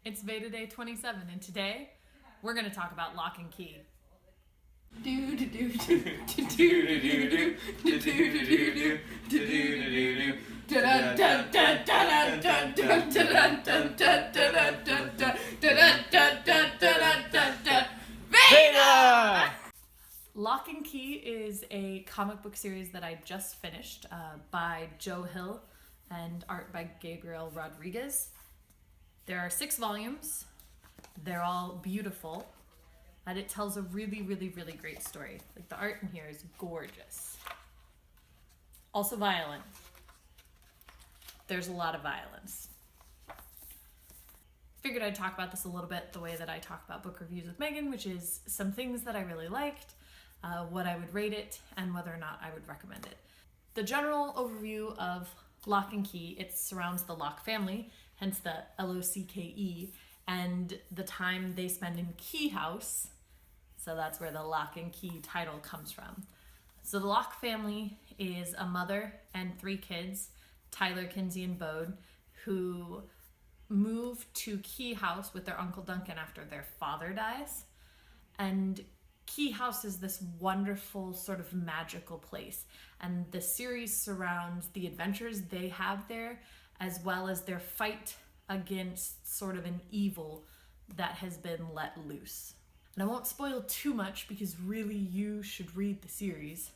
It's VEDA Day 27, and today we're going to talk about Locke Key. VEDA! Locke and Key is a comic book series that I just finished by Joe Hill and art by Gabriel Rodriguez. There are 6 volumes. They're all beautiful, and it tells a really great story. Like, the art in here is gorgeous. Also violent. There's a lot of violence. Figured I'd talk about this a little bit the way that I talk about book reviews with Megan, which is some things that I really liked, what I would rate it, and whether or not I would recommend it. The general overview of Locke and Key, it surrounds the Locke family, hence the L-O-C-K-E, and the time they spend in Key House, so that's where the Locke and Key title comes from. So the Locke family is a mother and 3 kids, Tyler, Kinsey, and Bode, who move to Key House with their Uncle Duncan after their father dies. And Key House is this wonderful sort of magical place, and the series surrounds the adventures they have there, as well as their fight against sort of an evil that has been let loose. And I won't spoil too much because really you should read the series,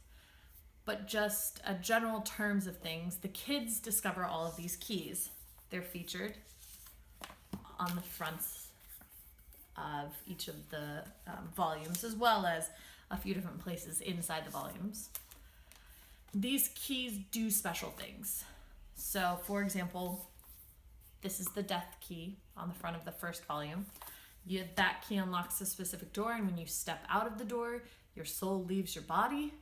but just a general terms of things, the kids discover all of these keys. They're featured on the fronts of each of the volumes, as well as a few different places inside the volumes. These keys do special things. So, for example, this is the death key on the front of the first volume. That key unlocks a specific door, and when you step out of the door, your soul leaves your body,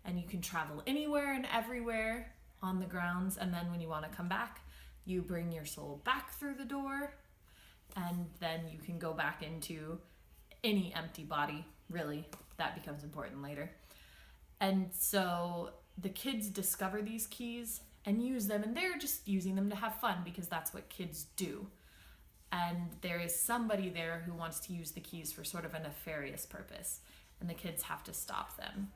and you can travel anywhere and everywhere on the grounds, and then when you want to come back, you bring your soul back through the door, and then you can go back into any empty body, really. That becomes important later. And so the kids discover these keys and use them, and they're just using them to have fun because that's what kids do. And there is somebody there who wants to use the keys for sort of a nefarious purpose, and the kids have to stop them.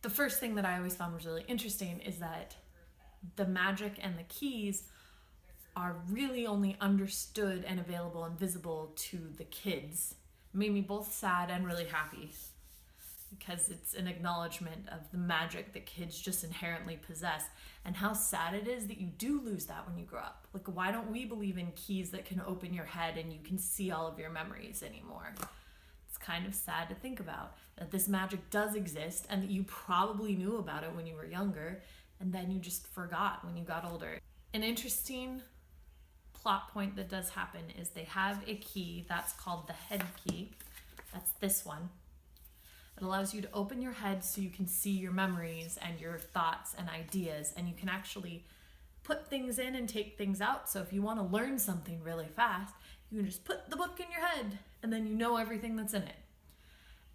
The first thing that I always found was really interesting is that the magic and the keys are really only understood and available and visible to the kids. It made me both sad and really happy, because it's an acknowledgement of the magic that kids just inherently possess, and how sad it is that you do lose that when you grow up. Like, why don't we believe in keys that can open your head and you can see all of your memories anymore? It's kind of sad to think about, that this magic does exist and that you probably knew about it when you were younger, and then you just forgot when you got older. An interesting plot point that does happen is they have a key that's called the head key. That's this one. It allows you to open your head so you can see your memories and your thoughts and ideas, and you can actually put things in and take things out. So if you want to learn something really fast, you can just put the book in your head and then you know everything that's in it.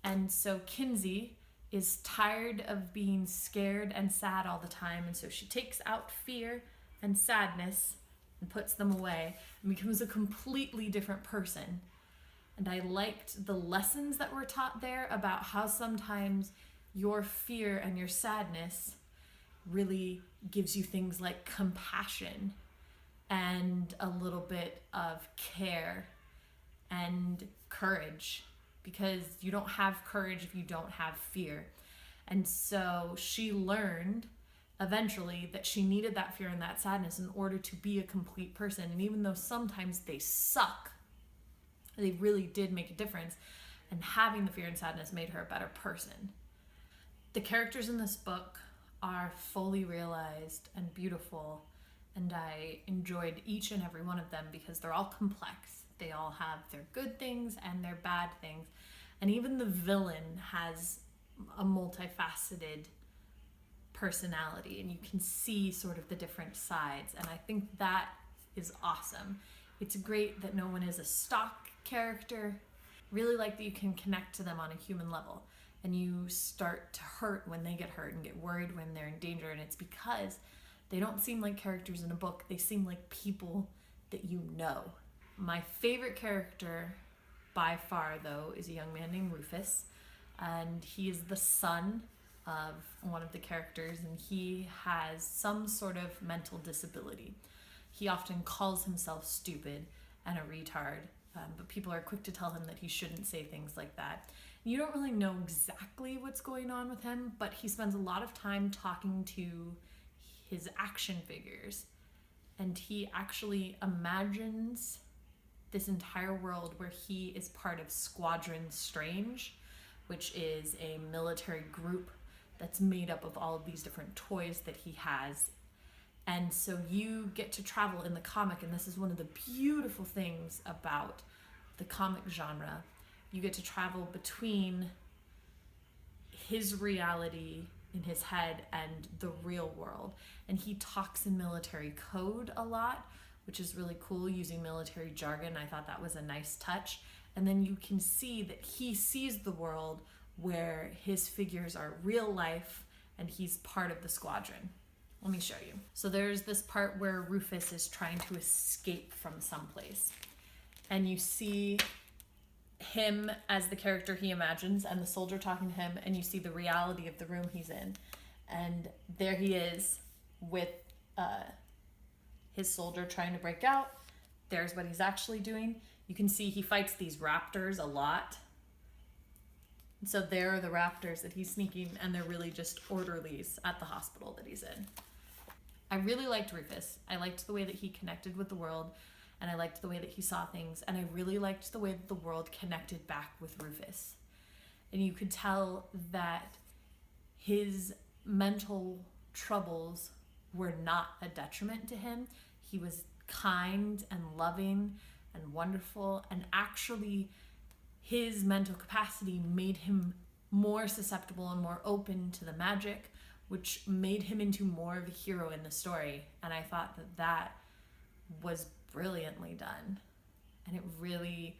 And so Kinsey is tired of being scared and sad all the time, and so she takes out fear and sadness and puts them away and becomes a completely different person. And I liked the lessons that were taught there about how sometimes your fear and your sadness really gives you things like compassion and a little bit of care and courage, because you don't have courage if you don't have fear. And so she learned eventually that she needed that fear and that sadness in order to be a complete person. And even though sometimes they suck, they really did make a difference, and having the fear and sadness made her a better person. The characters in this book are fully realized and beautiful, and I enjoyed each and every one of them because they're all complex. They all have their good things and their bad things, and even the villain has a multifaceted personality, and you can see sort of the different sides, and I think that is awesome. It's great that no one is a stock character. Really like that you can connect to them on a human level, and you start to hurt when they get hurt and get worried when they're in danger, and it's because they don't seem like characters in a book. They seem like people that you know. My favorite character by far, though, is a young man named Rufus, and he is the son of one of the characters, and he has some sort of mental disability. He often calls himself stupid and a retard, but people are quick to tell him that he shouldn't say things like that. You don't really know exactly what's going on with him, but he spends a lot of time talking to his action figures, and he actually imagines this entire world where he is part of Squadron Strange, which is a military group that's made up of all of these different toys that he has. And so you get to travel in the comic, and this is one of the beautiful things about the comic genre. You get to travel between his reality in his head and the real world. And he talks in military code a lot, which is really cool, using military jargon. I thought that was a nice touch. And then you can see that he sees the world where his figures are real life and he's part of the squadron. Let me show you. So there's this part where Rufus is trying to escape from someplace. And you see him as the character he imagines and the soldier talking to him, and you see the reality of the room he's in. And there he is with his soldier trying to break out. There's what he's actually doing. You can see he fights these raptors a lot. So there are the raptors that he's sneaking, and they're really just orderlies at the hospital that he's in. I really liked Rufus. I liked the way that he connected with the world, and I liked the way that he saw things, and I really liked the way that the world connected back with Rufus. And you could tell that his mental troubles were not a detriment to him. He was kind and loving and wonderful, and actually his mental capacity made him more susceptible and more open to the magic, which made him into more of a hero in the story. And I thought that that was brilliantly done. And it really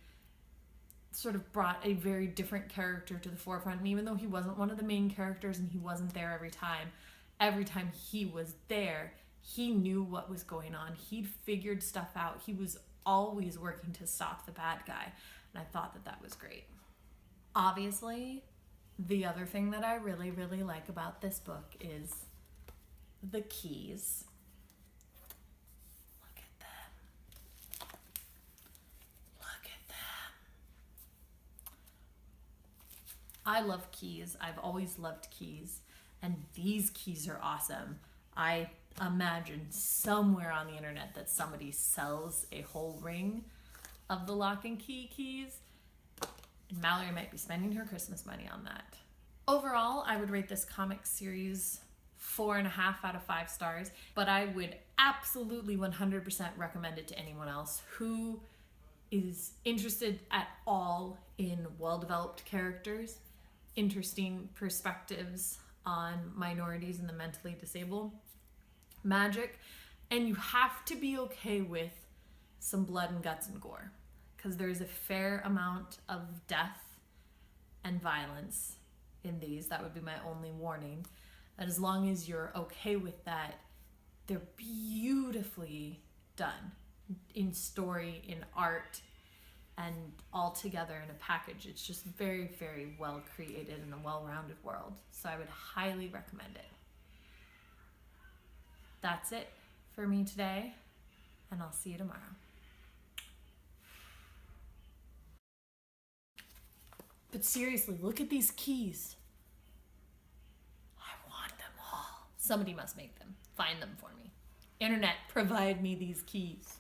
sort of brought a very different character to the forefront. And even though he wasn't one of the main characters and he wasn't there every time he was there, he knew what was going on. He'd figured stuff out. He was always working to stop the bad guy. And I thought that that was great. Obviously, the other thing that I really, really like about this book is the keys. Look at them. Look at them. I love keys. I've always loved keys. And these keys are awesome. I imagine somewhere on the internet that somebody sells a whole ring of the Locke and Key keys. And Mallory might be spending her Christmas money on that. Overall, I would rate this comic series 4.5 out of 5 stars, but I would absolutely 100% recommend it to anyone else who is interested at all in well-developed characters, interesting perspectives on minorities and the mentally disabled, magic, and you have to be okay with some blood and guts and gore, because there's a fair amount of death and violence in these. That would be my only warning. And as long as you're okay with that, they're beautifully done in story, in art, and all together in a package. It's just very, very well created and a well-rounded world. So I would highly recommend it. That's it for me today, and I'll see you tomorrow. But seriously, look at these keys. I want them all. Somebody must make them. Find them for me. Internet, provide me these keys.